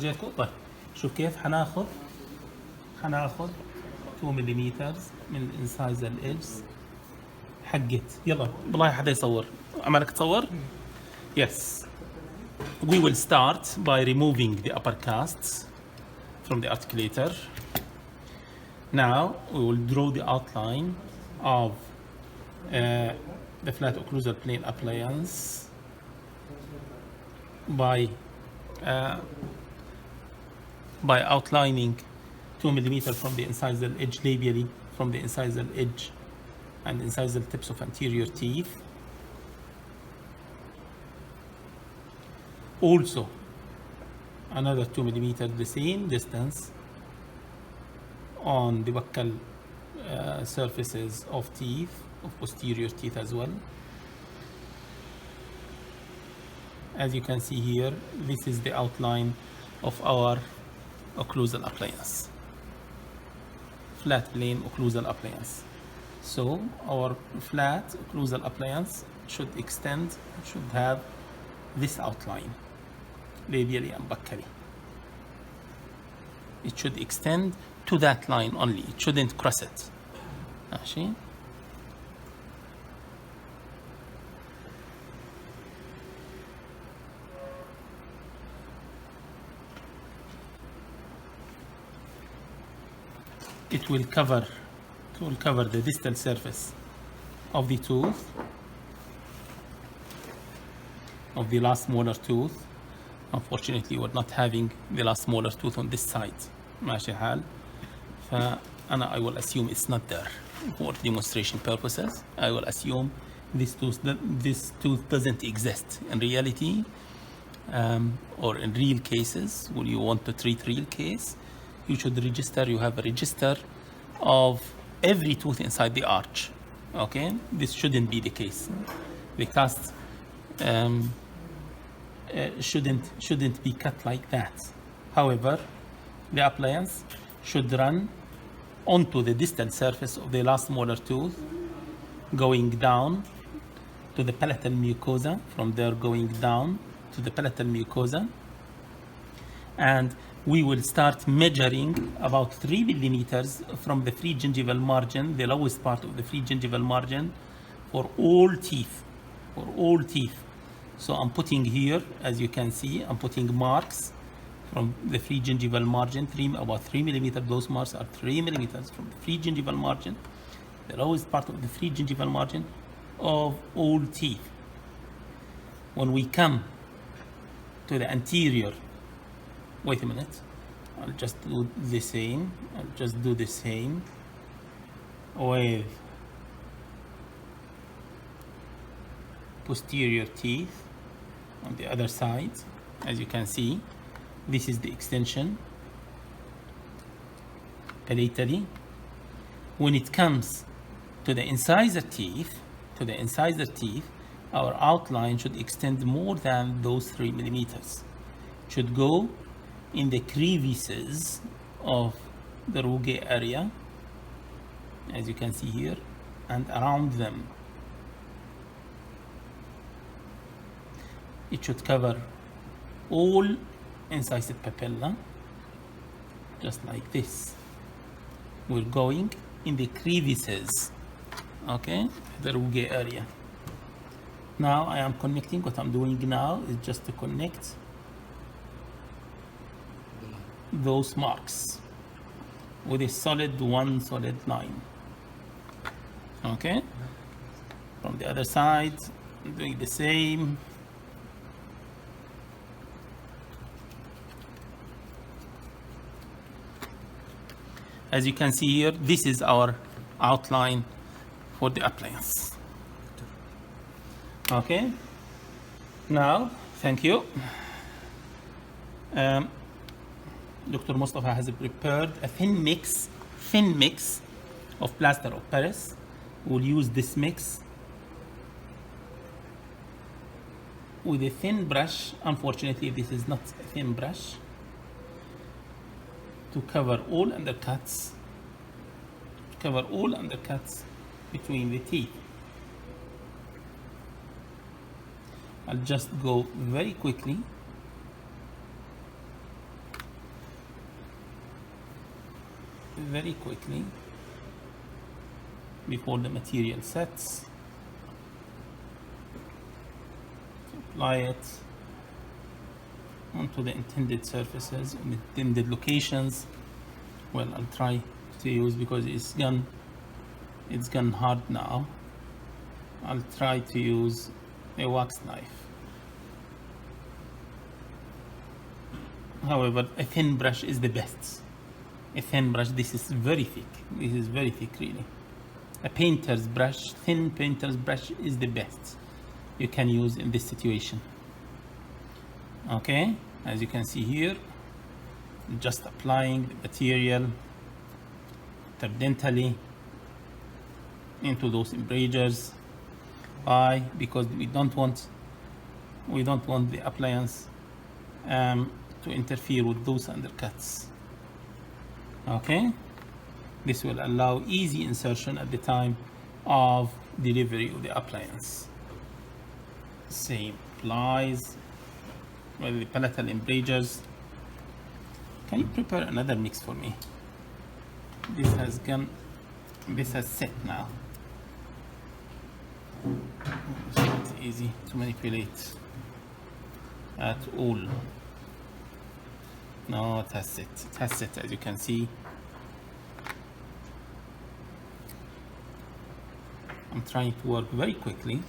جاكو طيب شوف كيف حناخذ 2 ملم من الانسايزر ايدجز حقت. يلا والله حدا يصور. عمالك تصور؟ Yes. We will start by removing the upper casts from the articulator. Now we will draw the outline of the flat occlusal plane appliance by outlining 2 mm from the incisal edge labially, from the incisal edge and incisal tips of anterior teeth. Also, another 2 mm, the same distance on the buccal surfaces of teeth, of posterior teeth as well. As you can see here, this is the outline of our occlusal appliance, flat plane occlusal appliance. So our flat occlusal appliance should have this outline, labially and buccally. It should extend to that line only. It shouldn't cross it. ماشي. It will cover the distal surface of the tooth, of the last molar tooth. Unfortunately, we're not having the last molar tooth on this side. ماشي حال. I will assume it's not there for demonstration purposes. I will assume this tooth doesn't exist in reality, or in real cases. When you want to treat real case, you should register. You have a register of every tooth inside the arch. Okay, this shouldn't be the case. The cast shouldn't be cut like that. However, the appliance should run onto the distal surface of the last molar tooth, going down to the palatal mucosa, from there going down to the palatal mucosa, and we will start measuring about 3 millimeters from the free gingival margin, the lowest part of the free gingival margin, for all teeth. So I'm putting here, as you can see, I'm putting marks from the free gingival margin, about 3 millimeters. Those marks are 3 millimeters from the free gingival margin, the lowest part of the free gingival margin of all teeth. When we come to the anterior, wait a minute, I'll just do the same. With posterior teeth on the other side. As you can see, this is the extension palatally. When it comes to the incisor teeth, our outline should extend more than those 3 millimeters. It should go in the crevices of the rugae area, as you can see here, and around them. It should cover all incisive papilla, just like this. We're going in the crevices, okay, the rugae area. Now I am connecting. What I'm doing now is just to connect those marks with a solid line. Okay, from the other side, I'm doing the same. As you can see here, this is our outline for the appliance. Okay, now, thank you. Dr. Mustafa has prepared a thin mix of plaster of Paris. We'll use this mix with a thin brush. Unfortunately, this is not a thin brush, to cover all undercuts between the teeth. I'll just go very quickly very quickly before the material sets. Apply it onto the intended surfaces and intended locations. Well, I'll try to use, because it's gone hard now, I'll try to use a wax knife. However, a thin brush is the best. A thin brush, this is very thick. This is very thick, really. A painter's brush, thin painter's brush is the best you can use in this situation. Okay, as you can see here, just applying the material interdentally into those embrasures. Why? Because we don't want the appliance to interfere with those undercuts. Okay, this will allow easy insertion at the time of delivery of the appliance. Same applies with the palatal embrasures. Can you prepare another mix for me? This has set now. It's not easy to manipulate at all. No, it has set. It has set, as you can see. I'm trying to work very quickly.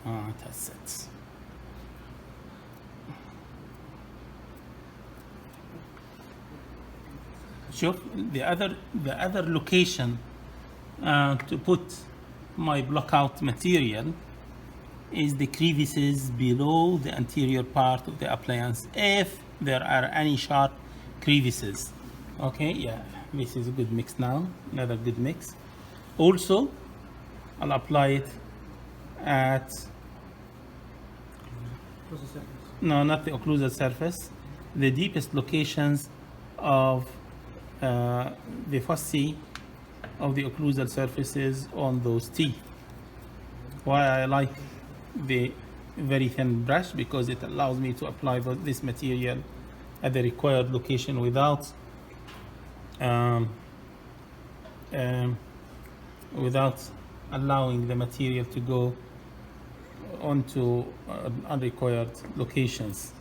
It has set. Sure. The other location to put my blockout material is the crevices below the anterior part of the appliance, if there are any sharp crevices. Okay, yeah, this is a good mix now. Another good mix. Also, I'll apply it at, no, not the occlusal surface, the deepest locations of the foci of the occlusal surfaces on those teeth. Why I like the very thin brush, because it allows me to apply this material at the required location without allowing the material to go onto unrequired locations.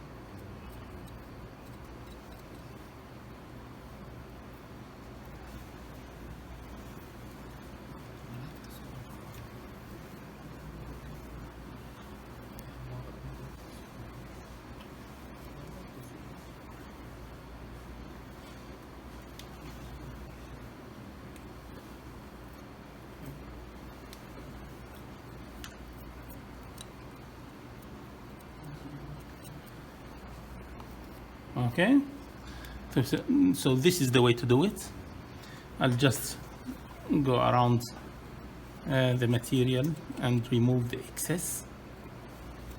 Okay, so this is the way to do it. I'll just go around the material and remove the excess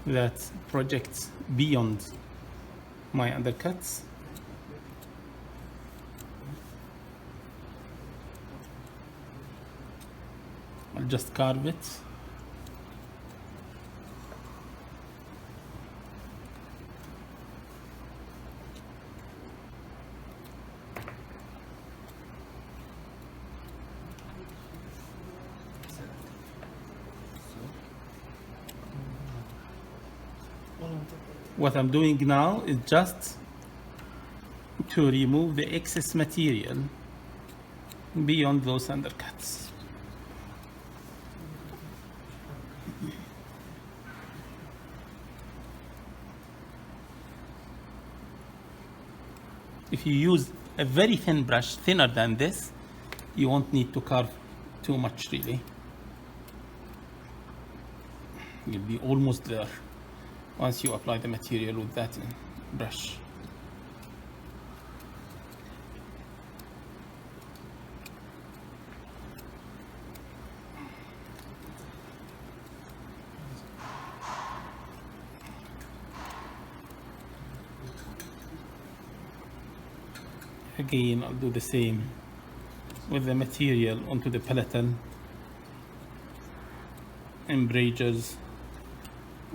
that projects beyond my undercuts. I'll just carve it. What I'm doing now is just to remove the excess material beyond those undercuts. If you use a very thin brush, thinner than this, you won't need to carve too much really. You'll be almost there once you apply the material with that brush. Again, I'll do the same with the material onto the palatal embrasures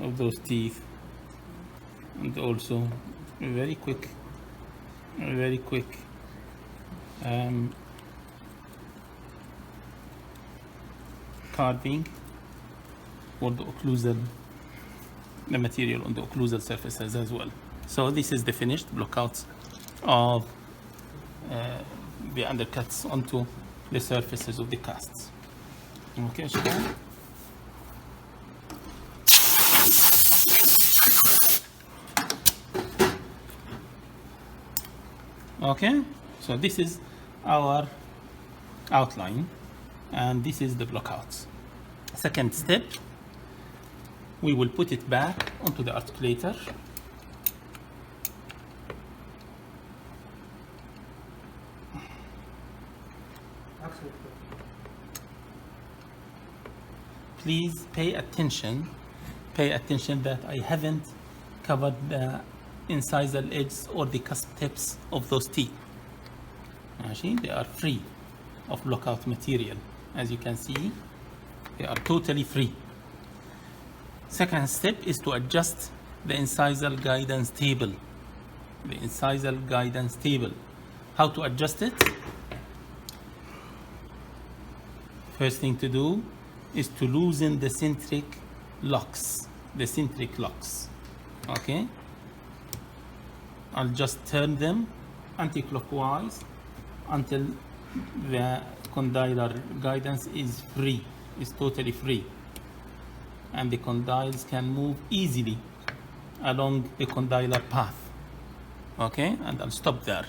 of those teeth, and also very quick carving for the occlusal, the material on the occlusal surfaces as well. So this is the finished blockout of the undercuts onto the surfaces of the casts. Okay, شباب. Okay, so this is our outline and this is the blockouts. Second step, we will put it back onto the articulator. Please pay attention that I haven't covered the incisal edges or the cusp tips of those teeth. They are free of blockout material. As you can see, they are totally free. Second step is to adjust the incisal guidance table. The incisal guidance table. How to adjust it? First thing to do is to loosen the centric locks. Okay? I'll just turn them anti-clockwise until the condylar guidance is free, is totally free. And the condyles can move easily along the condylar path. Okay? And I'll stop there.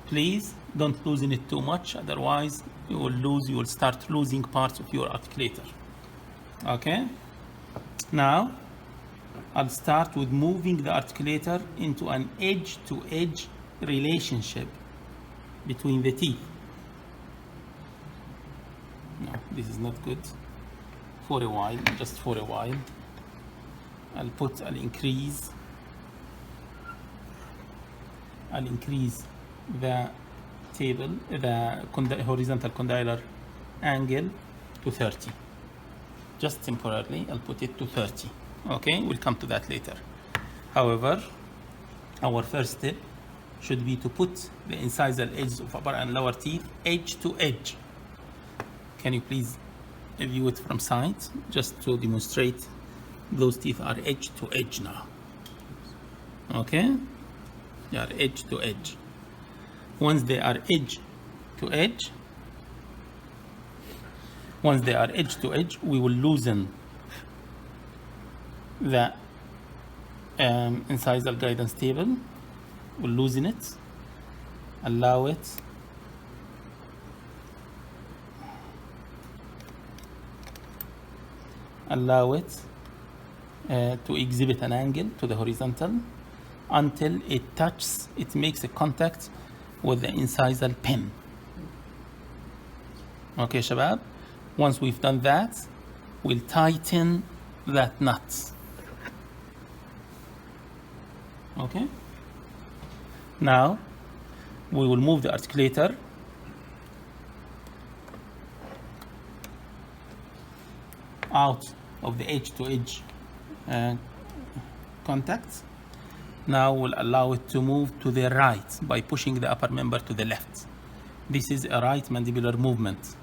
Please don't loosen it too much, otherwise you will start losing parts of your articulator. Okay? Now, I'll start with moving the articulator into an edge-to-edge relationship between the teeth. No, this is not good. For a while, just for a while. I'll increase the table, the horizontal condylar angle to 30. Just temporarily, I'll put it to 30. Okay, we'll come to that later. However, our first step should be to put the incisal edges of upper and lower teeth edge to edge. Can you please view it from side, just to demonstrate those teeth are edge to edge now. Okay, they are edge to edge. Once they are edge to edge, we will loosen the incisal guidance table. We'll loosen it, allow it to exhibit an angle to the horizontal until it makes a contact with the incisal pin. Okay, shabab. Once we've done that, we'll tighten that nut. Okay. Now, we will move the articulator out of the edge-to-edge contact. Now we'll allow it to move to the right by pushing the upper member to the left. This is a right mandibular movement.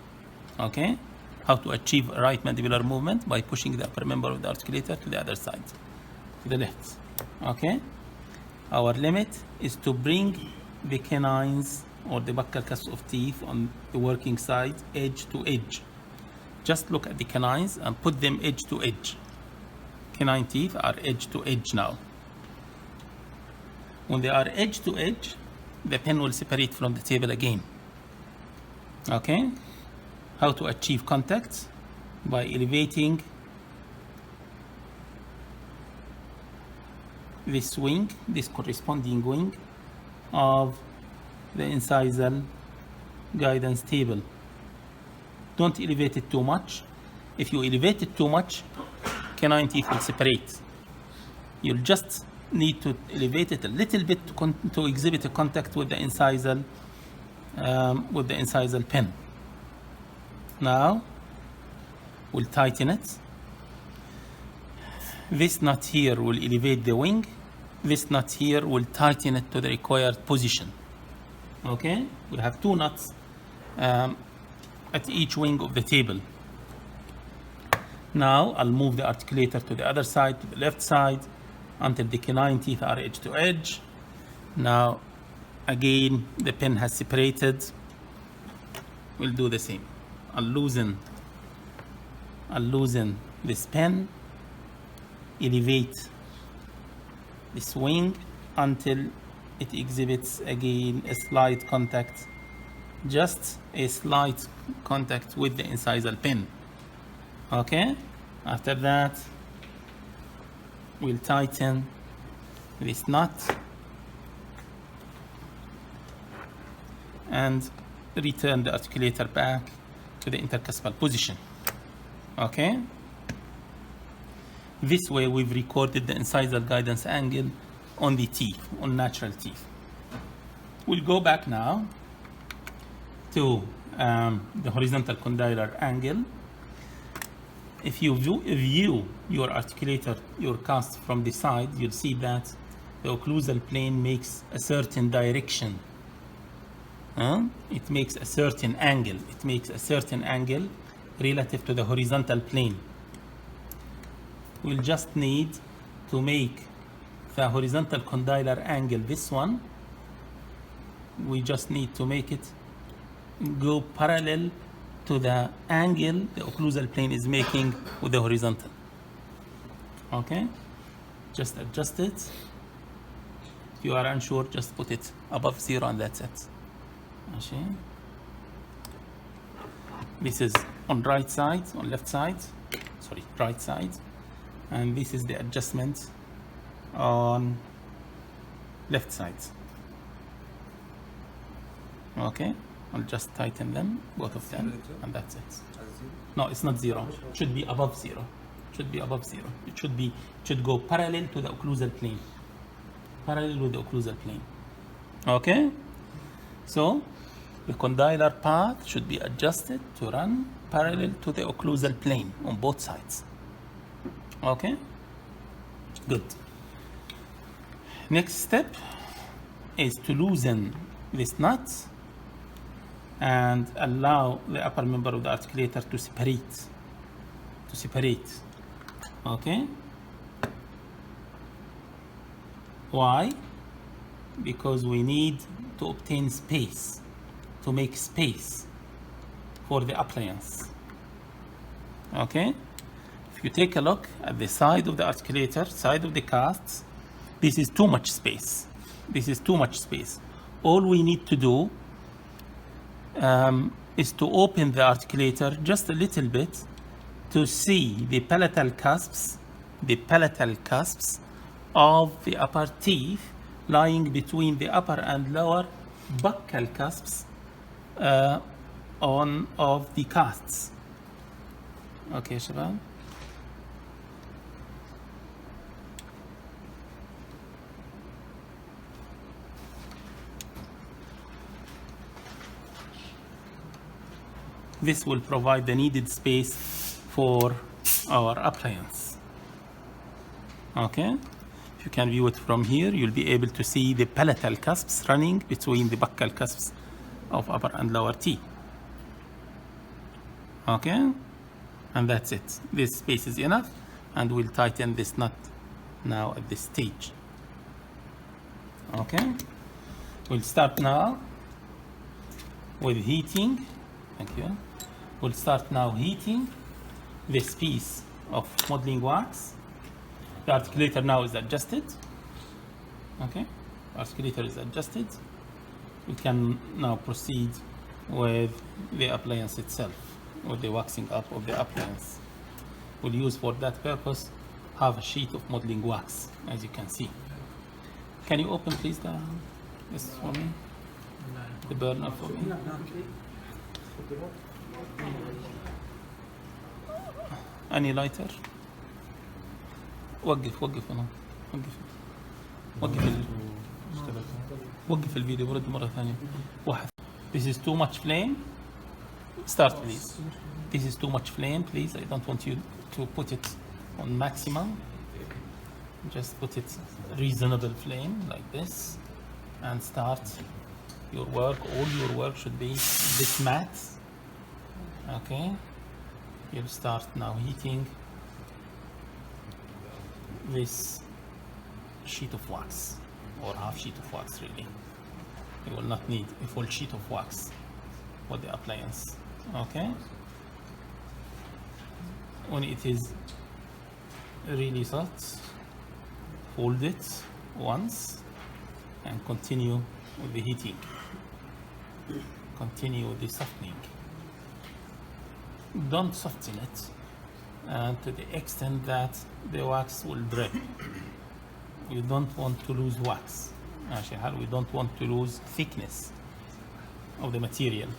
Okay? How to achieve a right mandibular movement? By pushing the upper member of the articulator to the other side, to the left. Okay? Our limit is to bring the canines or the buccal cusps of teeth on the working side edge to edge. Just look at the canines and put them edge to edge. Canine teeth are edge to edge now. When they are edge to edge, the pen will separate from the table again. Okay? How to achieve contact? By elevating this wing, this corresponding wing of the incisal guidance table. Don't elevate it too much. If you elevate it too much, canine teeth will separate. You'll just need to elevate it a little bit to exhibit a contact with the incisal pen. Now we'll tighten it. This nut here will elevate the wing. This nut here will tighten it to the required position. Okay, we have two nuts at each wing of the table. Now I'll move the articulator to the other side, to the left side, until the canine teeth are edge to edge. Now again the pen has separated. We'll do the same. I'll loosen this pen, elevate this wing until it exhibits again a slight contact, just a slight contact with the incisal pen. Okay, after that we'll tighten this nut and return the articulator back to the intercuspal position. Okay, this way we've recorded the incisal guidance angle on the teeth, on natural teeth. We'll go back now to the horizontal condylar angle. If you view your articulator, your cast from the side, you'll see that the occlusal plane makes a certain direction. It makes a certain angle. It makes a certain angle relative to the horizontal plane. We'll just need to make the horizontal condylar angle, this one, we just need to make it go parallel to the angle the occlusal plane is making with the horizontal. Okay, just adjust it. If you are unsure, just put it above 0 and that's it. Okay. This is on right side, on left side, sorry, right side, and this is the adjustment on left side. Okay, I'll just tighten them, both of them, and that's it. No, it's not 0. It should be above 0. It should be above 0. It should go parallel to the occlusal plane. Parallel with the occlusal plane. Okay? So, the condylar path should be adjusted to run parallel to the occlusal plane on both sides. Okay? Good. Next step is to loosen this nut and allow the upper member of the articulator to separate. Okay? Why? Because we need to obtain space, to make space for the appliance. Okay? If you take a look at the side of the articulator, side of the casts, this is too much space. This is too much space. All we need to do is to open the articulator just a little bit to see the palatal cusps of the upper teeth lying between the upper and lower buccal cusps of the casts. Okay, Shabab? This will provide the needed space for our appliance. Okay? If you can view it from here, you'll be able to see the palatal cusps running between the buccal cusps of upper and lower teeth. Okay? And that's it. This space is enough, and we'll tighten this nut now at this stage. Okay? We'll start now with heating. Thank you. We'll start now heating this piece of modeling wax. The articulator now is adjusted. Okay, the articulator is adjusted. we can now proceed with the appliance itself, with the waxing up of the appliance. We'll use for that purpose half a sheet of modeling wax, as you can see. Can you open please this for me? The burner for me. Any lighter? وقف هنا وقف الفيديو برد مرة ثانية. واحد. This is too much flame. Start please. This is too much flame please. I don't want you to put it on maximum. Just put it reasonable flame like this and start your work. All your work should be this matte. Okay, you'll start now heating this sheet of wax, or half sheet of wax really. You will not need a full sheet of wax for the appliance. Okay, when it is really soft, hold it once and continue with the heating. Continue with the softening. Don't soften it to the extent that the wax will drip. You don't want to lose wax. We don't want to lose thickness of the material.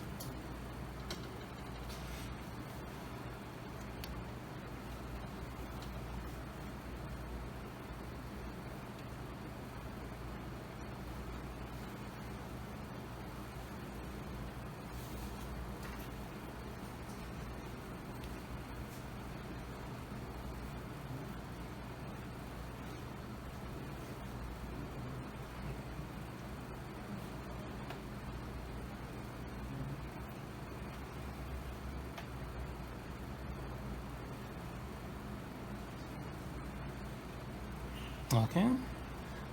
Okay,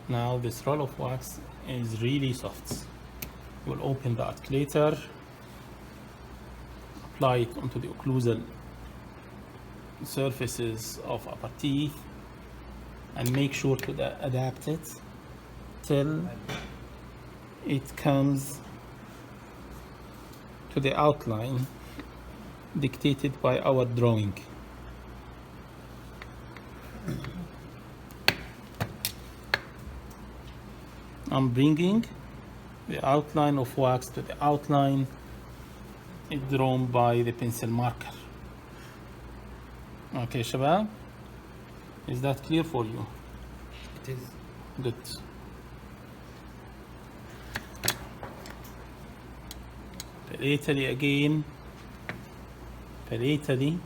now this roll of wax is really soft. We'll open the articulator, apply it onto the occlusal surfaces of upper teeth, and make sure to adapt it till it comes to the outline dictated by our drawing. I'm bringing the outline of wax to the outline drawn by the pencil marker. Okay, Shabab, is that clear for you? It is. Good. Palatally again. Palatally.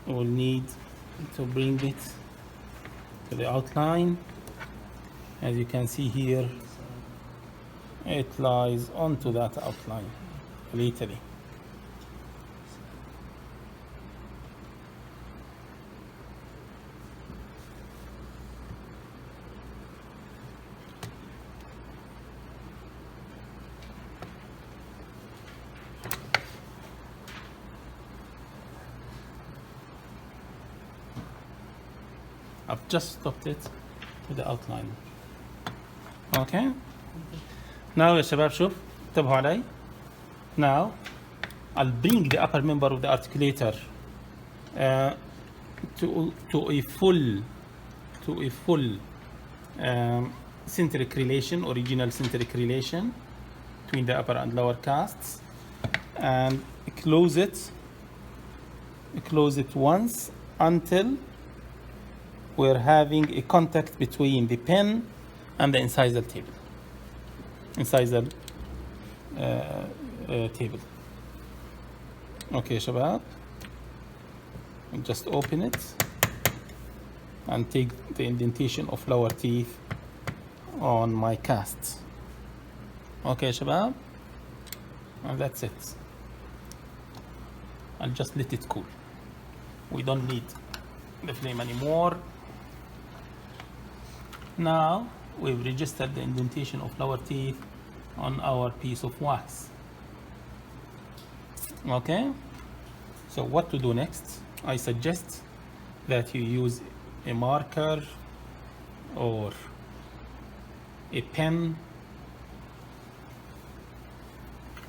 We'll need to bring it to the outline. As you can see here, it lies onto that outline palatally. I've just stopped it to the outline. Okay. Now يا شباب شوف انتبهوا علي. Now I'll bring the upper member of the articulator to a full centric relation, original centric relation between the upper and lower casts, and close it once until we're having a contact between the pen and the incisal table. Okay, Shabab, just open it and take the indentation of lower teeth on my casts. Okay, Shabab, and that's it. I'll just let it cool. We don't need the flame anymore. Now we've registered the indentation of lower teeth on our piece of wax. Okay, so what to do next? I suggest that you use a marker or a pen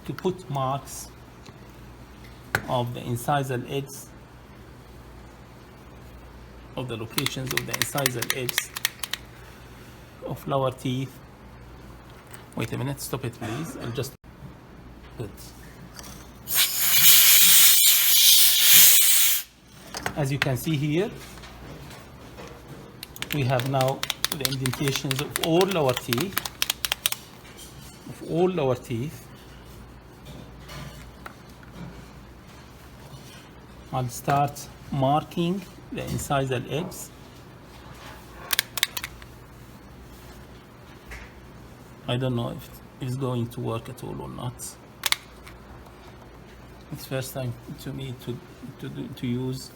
to put marks of the incisal edges, of the locations of the incisal edges of lower teeth. Wait a minute, stop it please. I'll just good. As you can see here, we have now the indentations of all lower teeth, I'll start marking the incisal edges. I don't know if it's going to work at all or not. It's first time to me to use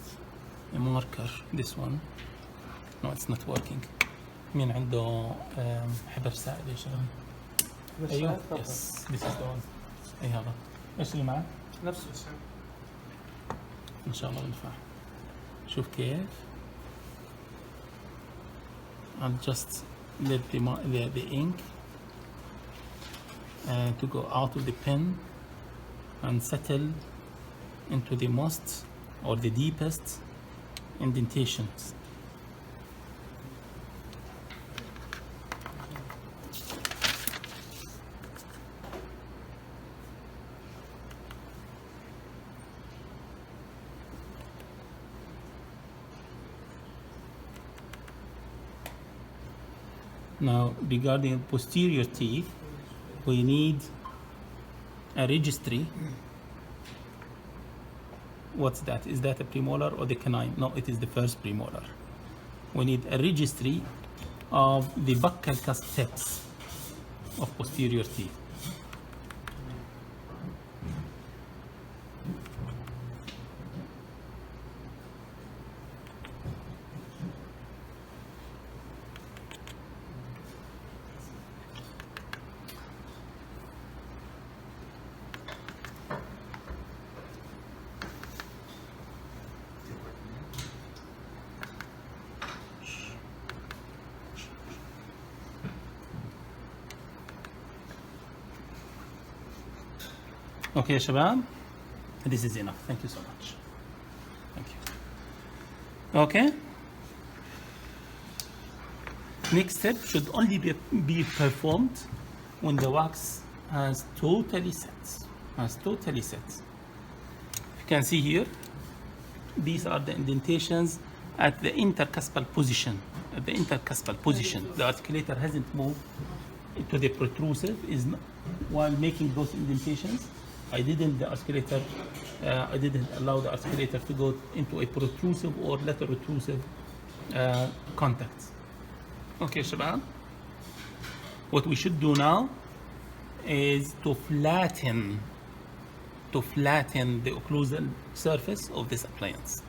a marker. This one, no, it's not working. مين عنده حبر سائل يا شباب؟ ايوه يس this is the one. اي هذا ايش اللي معك؟ نفس الشيء ان شاء الله ينفع. شوف كيف. I'll just let the ink to go out of the pen and settle into the most or the deepest indentations. Now, regarding posterior teeth, we need a registry. What's that? Is that a premolar or the canine? No, it is the first premolar. We need a registry of the buccal cusp tips of posterior teeth. Okay, Shabab, this is enough. Thank you so much. Thank you. Okay. Next step should only be performed when the wax has totally set. You can see here, these are the indentations at the intercuspal position. The articulator hasn't moved to the protrusive. While making those indentations, I didn't allow the articulator to go into a protrusive or lateral retrusive contact. Okay, Shabab. What we should do now is to flatten the occlusal surface of this appliance.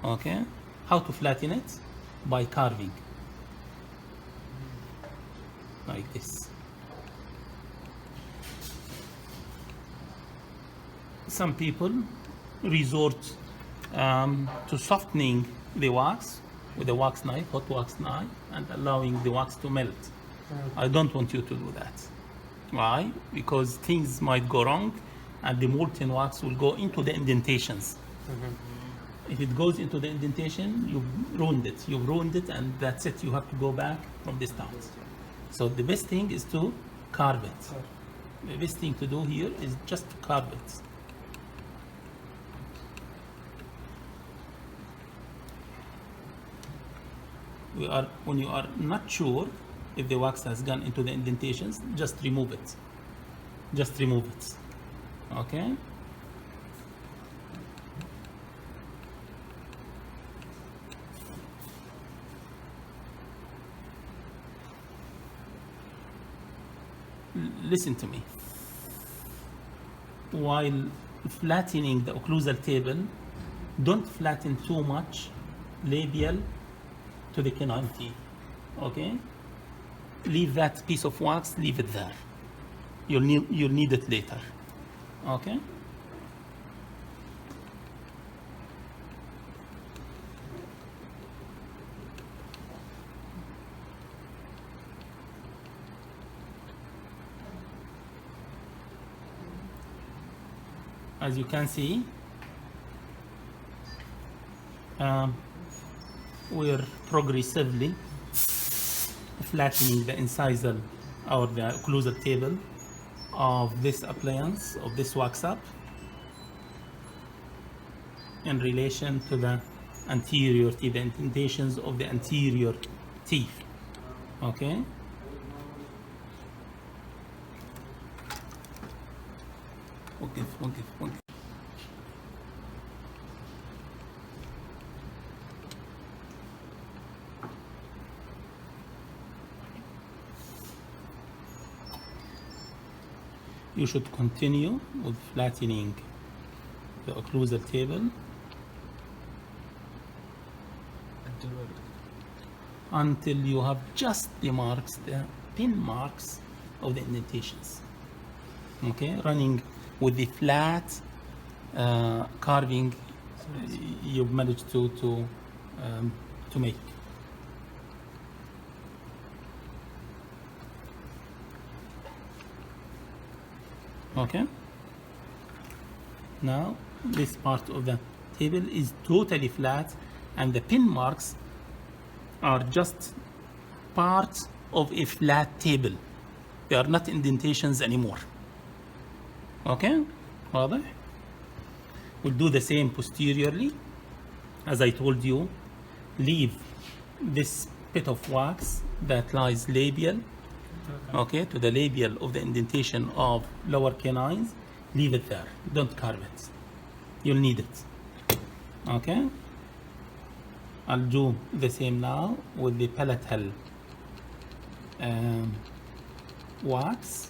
Okay? How to flatten it? By carving. Like this. Some people resort to softening the wax with a wax knife, hot wax knife, and allowing the wax to melt. I don't want you to do that. Why? Because things might go wrong and the molten wax will go into the indentations. If it goes into the indentation, you've ruined it, and that's it. You have to go back from the start. So the best thing is to carve it. The best thing to do here is just to carve it. When you are not sure if the wax has gone into the indentations, just remove it. Okay? Listen to me. While flattening the occlusal table, don't flatten too much labial to the canine teeth. Okay? Leave that piece of wax, leave it there. You'll need it later. Okay? as you can see, we're progressively flattening the incisal or the occlusal table of this appliance, of this wax up, in relation to the anterior teeth, the indentations of the anterior teeth. Okay? Okay. You should continue with flattening the occlusal table until you have just the marks, the pin marks of the indentations. Okay, running with the flat carving you've managed to make. Okay. Now this part of the table is totally flat, and the pin marks are just part of a flat table. They are not indentations anymore. Okay, واضح? We'll do the same posteriorly. As I told you, leave this bit of wax that lies labial, okay, to the labial of the indentation of lower canines. Leave it there. Don't carve it. You'll need it. Okay? I'll do the same now with the palatal wax.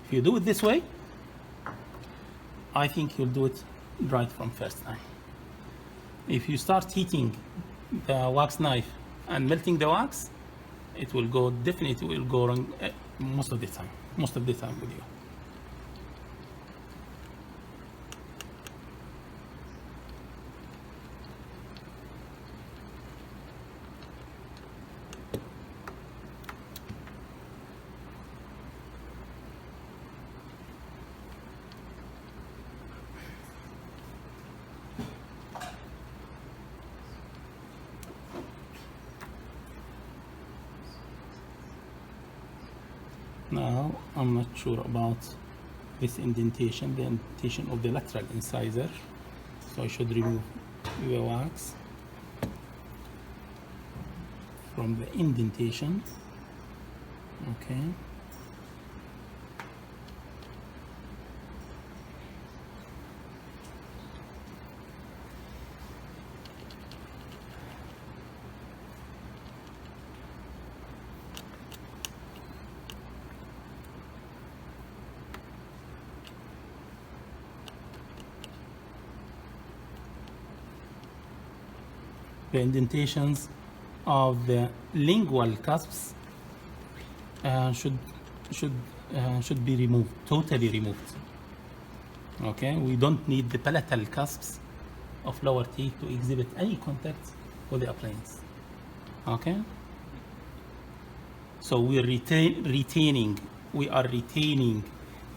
If you do it this way, I think you'll do it right from first time. If you start heating the wax knife and melting the wax, it will go, definitely will go wrong most of the time with you. Now, I'm not sure about this indentation, the indentation of the lateral incisor. So I should remove the wax from the indentation. Okay. The indentations of the lingual cusps should be removed, totally removed. Okay, we don't need the palatal cusps of lower teeth to exhibit any contact with the appliance. Okay, so we are retaining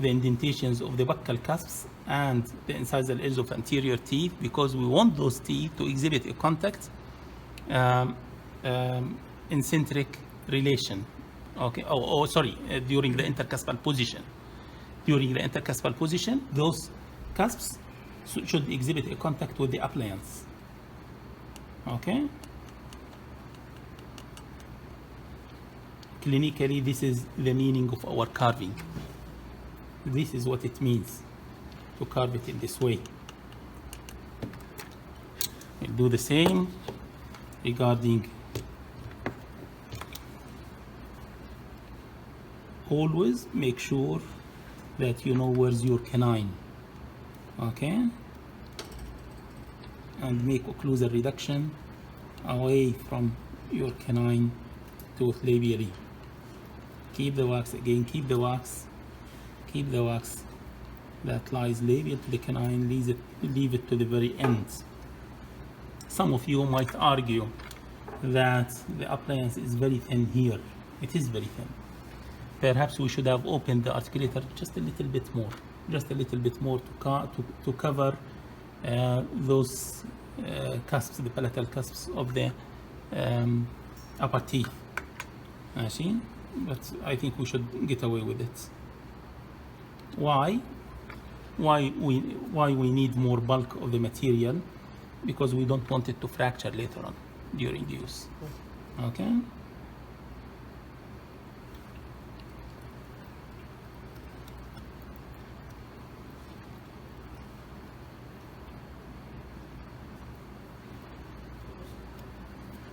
the indentations of the buccal cusps and the incisal edge of anterior teeth, because we want those teeth to exhibit a contact in centric relation. Okay, during the intercuspal position. During the intercuspal position, those cusps should exhibit a contact with the appliance. Okay? Clinically, this is the meaning of our carving. This is what it means to carve it in this way. We'll do the same regarding, always make sure that you know where's your canine. Okay, and make occlusal reduction away from your canine tooth labially. Keep the wax again, keep the wax that lies labial to the canine, leave it to the very end. Some of you might argue that the appliance is very thin here. It is very thin. Perhaps we should have opened the articulator just a little bit more, to cover those cusps, the palatal cusps of the upper teeth. ماشي? But I think we should get away with it. Why? Why we need more bulk of the material? Because we don't want it to fracture later on during use. Okay?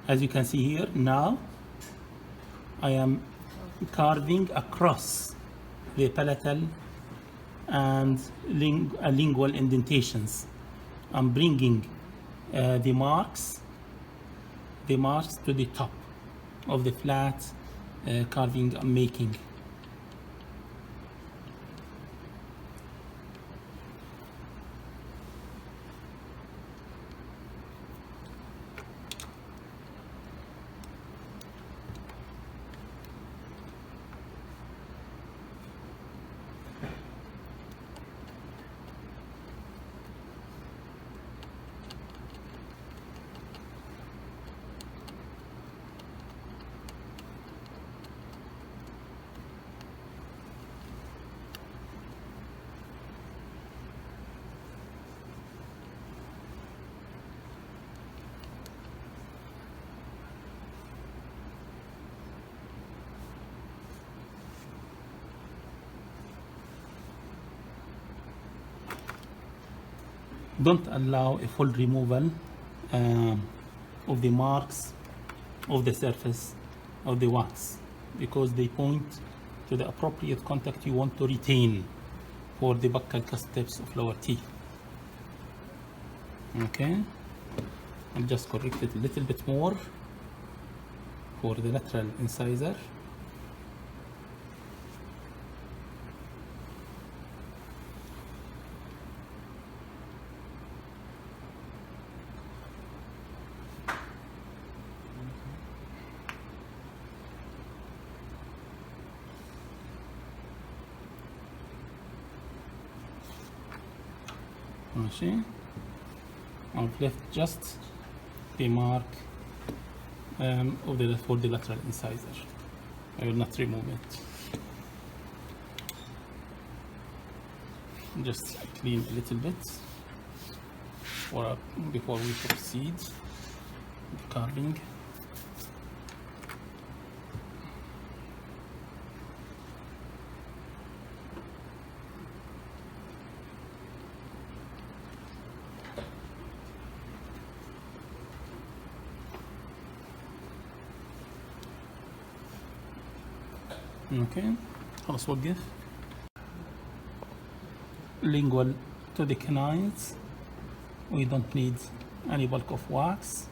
As you can see here, now I am carving across the palatal and lingual indentations. I'm bringing the marks to the top of the flat carving I'm making. Don't allow a full removal of the marks of the surface of the wax, because they point to the appropriate contact you want to retain for the buccal cusp tips of lower teeth. Okay, I'll just correct it a little bit more for the lateral incisor. I've left just the mark for the lateral incisor. I will not remove it. Just clean a little bit before we proceed with the carving. Okay, خلاص وقف. Lingual to the canines, we don't need any bulk of wax.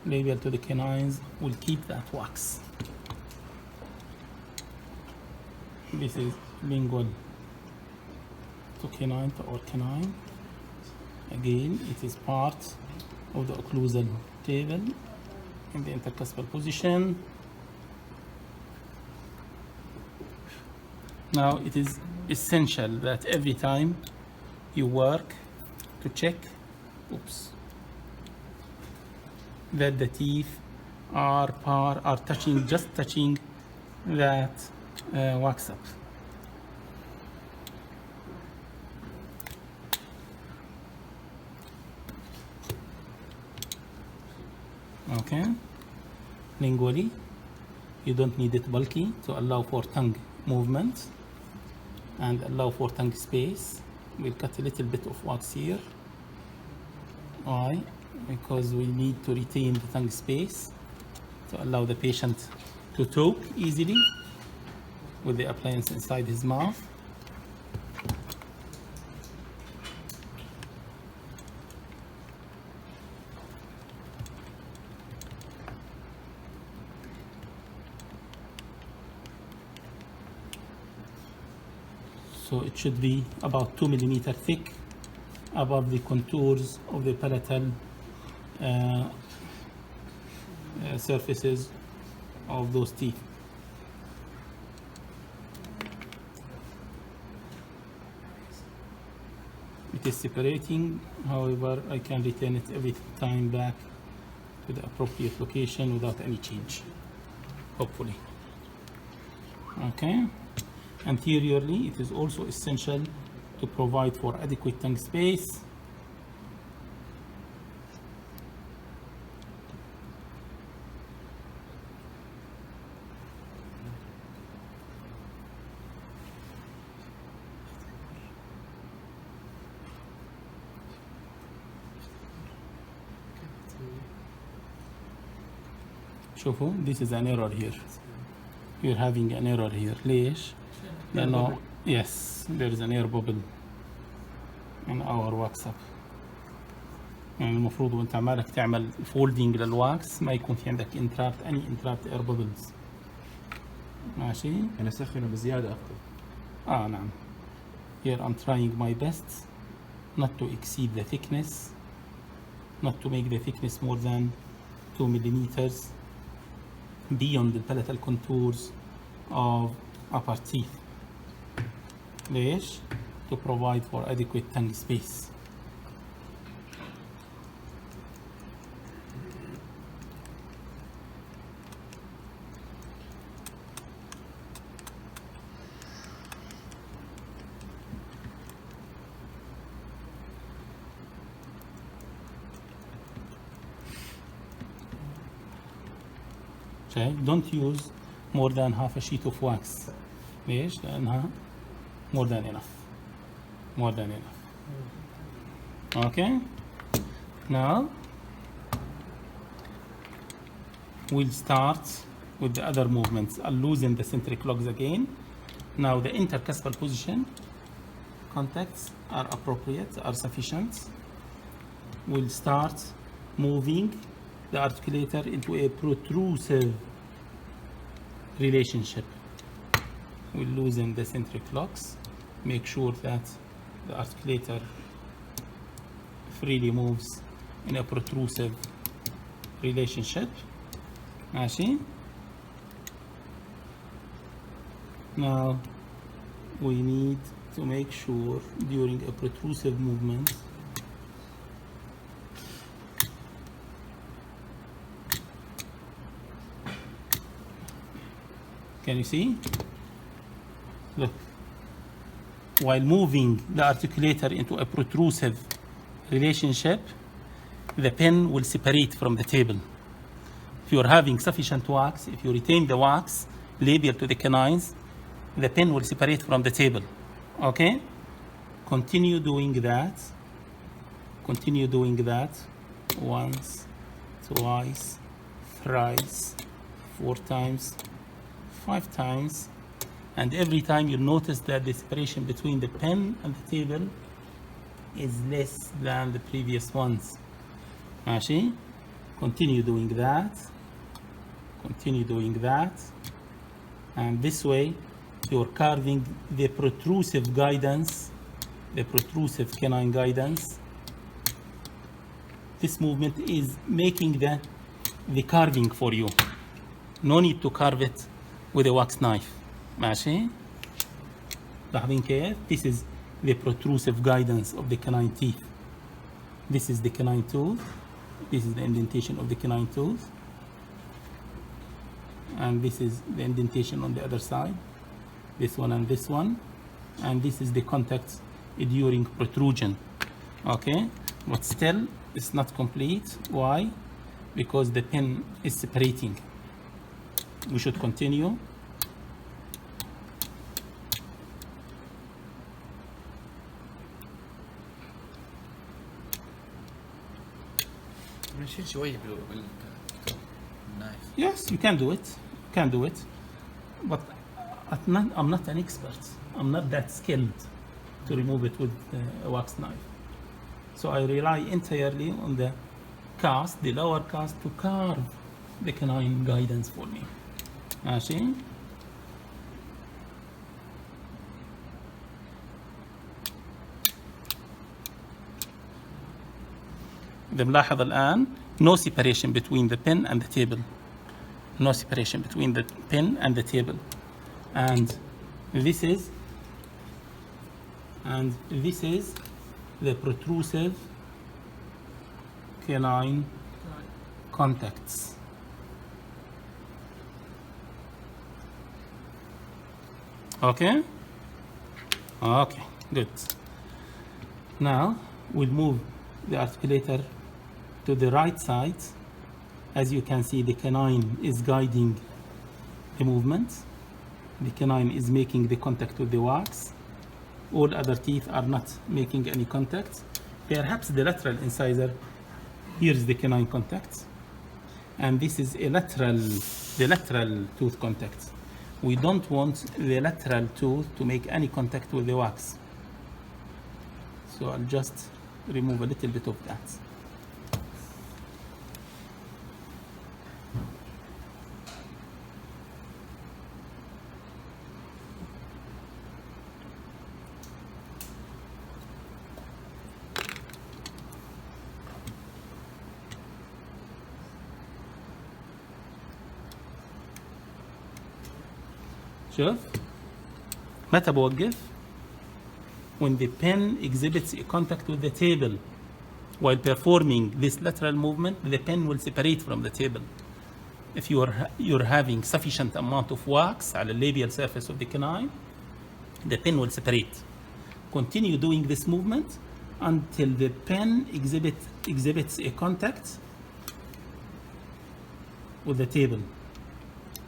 Labial to the canines, we'll keep that wax. This is lingual to canine or canine. Again, it is part of the occlusal table in the intercuspal position. Now it is essential that every time you work to check that the teeth are just touching that wax up. Okay, lingually you don't need it bulky to allow for tongue movement and allow for tongue space. We'll cut a little bit of wax here. Why? Because we need to retain the tongue space to allow the patient to talk easily with the appliance inside his mouth. So it should be about 2 millimeter thick above the contours of the palatal surfaces of those teeth. It is separating, however, I can return it every time back to the appropriate location without any change, hopefully. Okay. Anteriorly, it is also essential to provide for adequate tongue space. شوفوا, this is an error here. You're having an error here. ليش؟ لأنه yes, there is an air bubble in our wax up. يعني المفروض وانت عمالك تعمل فولدينج للواكس ما يكون في عندك any entrapped air bubbles. ماشي؟ أنا أسخنه بزيادة أفضل. نعم. Here I'm trying my best not to exceed the thickness, not to make the thickness more than 2 millimeters beyond the palatal contours of upper teeth. ليش؟ To provide for adequate tongue space. Okay, don't use more than half a sheet of wax. ليش؟ لأنها more than enough. More than enough. Okay. Now we'll start with the other movements. I'll loosen the centric locks again. Now the intercuspal position contacts are appropriate, are sufficient. We'll start moving the articulator into a protrusive relationship. We'll loosen the centric locks, make sure that the articulator freely moves in a protrusive relationship. ماشي. Now we need to make sure during a protrusive movement can you see? Look, while moving the articulator into a protrusive relationship, the pen will separate from the table. If you're having sufficient wax, if you retain the wax labial to the canines, the pen will separate from the table. Okay? Continue doing that. Continue doing that. Once, twice, thrice, 4 times, 5 times. And every time you'll notice that the separation between the pen and the table is less than the previous ones. ماشي? Continue doing that. Continue doing that. And this way you're carving the protrusive guidance, the protrusive canine guidance. This movement is making the carving for you. No need to carve it with a wax knife. ماشي؟ لاحظين كيف؟ This is the protrusive guidance of the canine teeth. This is the canine tooth. This is the indentation of the canine tooth. And this is the indentation on the other side. This one and this one. And this is the contact during protrusion. Okay? But still, it's not complete. Why? Because the pen is separating. We should continue. Yes, you can do it. You can do it. But I'm not an expert. I'm not that skilled to remove it with a wax knife. So I rely entirely on the cast, the lower cast, to carve the canine guidance for me. ماشي؟ إذا ملاحظ الآن no separation between the pin and the table. No separation between the pin and the table. And this is the protrusive canine contacts. Okay? Okay, good. Now we'll move the articulator to the right side. As you can see, the canine is guiding the movement. The canine is making the contact with the wax. All other teeth are not making any contact. Perhaps the lateral incisor, here's the canine contact. And this is the lateral tooth contact. We don't want the lateral tooth to make any contact with the wax. So I'll just remove a little bit of that. شوف متى بوقف؟ when the pen exhibits a contact with the table. While performing this lateral movement, the pen will separate from the table. If you're having sufficient amount of wax على labial surface of the canine, the pen will separate. Continue doing this movement until the pen exhibits a contact with the table,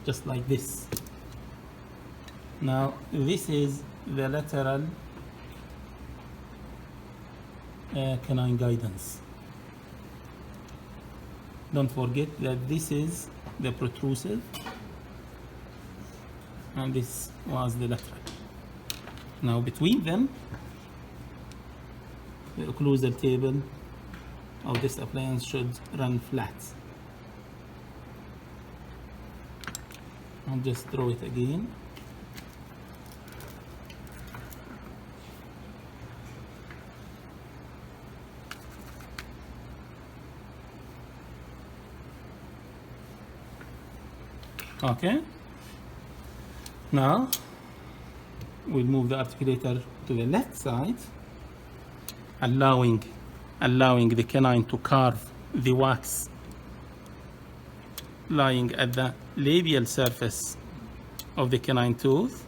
just like this. Now this is the lateral canine guidance. Don't forget that this is the protrusive and this was the lateral. Now between them, the occlusal table of this appliance should run flat. I'll just draw it again. Okay, now we'll move the articulator to the left side, allowing the canine to carve the wax lying at the labial surface of the canine tooth.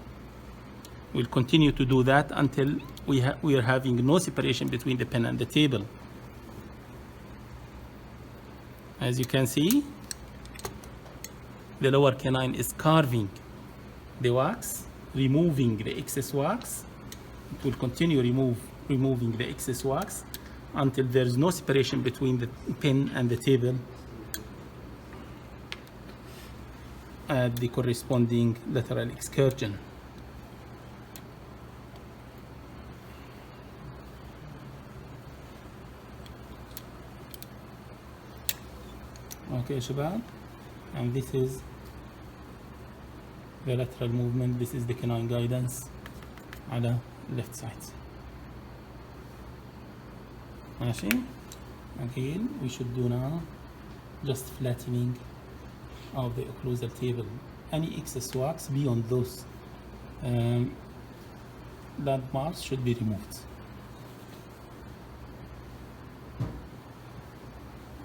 We'll continue to do that until we are having no separation between the pen and the table. As you can see, the lower canine is carving the wax, removing the excess wax. It will continue removing the excess wax until there is no separation between the pen and the table at the corresponding lateral excursion. Okay, Shabab, and this is the lateral movement. This is the canine guidance على left side. ماشي. Again, we should do now just flattening of the occlusal table. Any excess wax beyond those landmarks should be removed.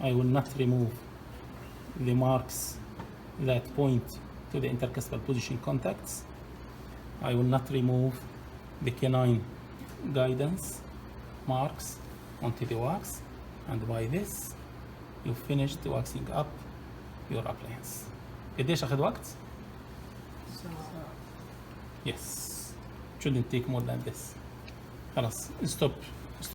I will not remove the marks that point to the intercuspal position contacts. I will not remove the canine guidance marks onto the wax, and by this you finished waxing up your appliance. قديش أخذ وقت؟ Yes, shouldn't take more than this. خلاص stop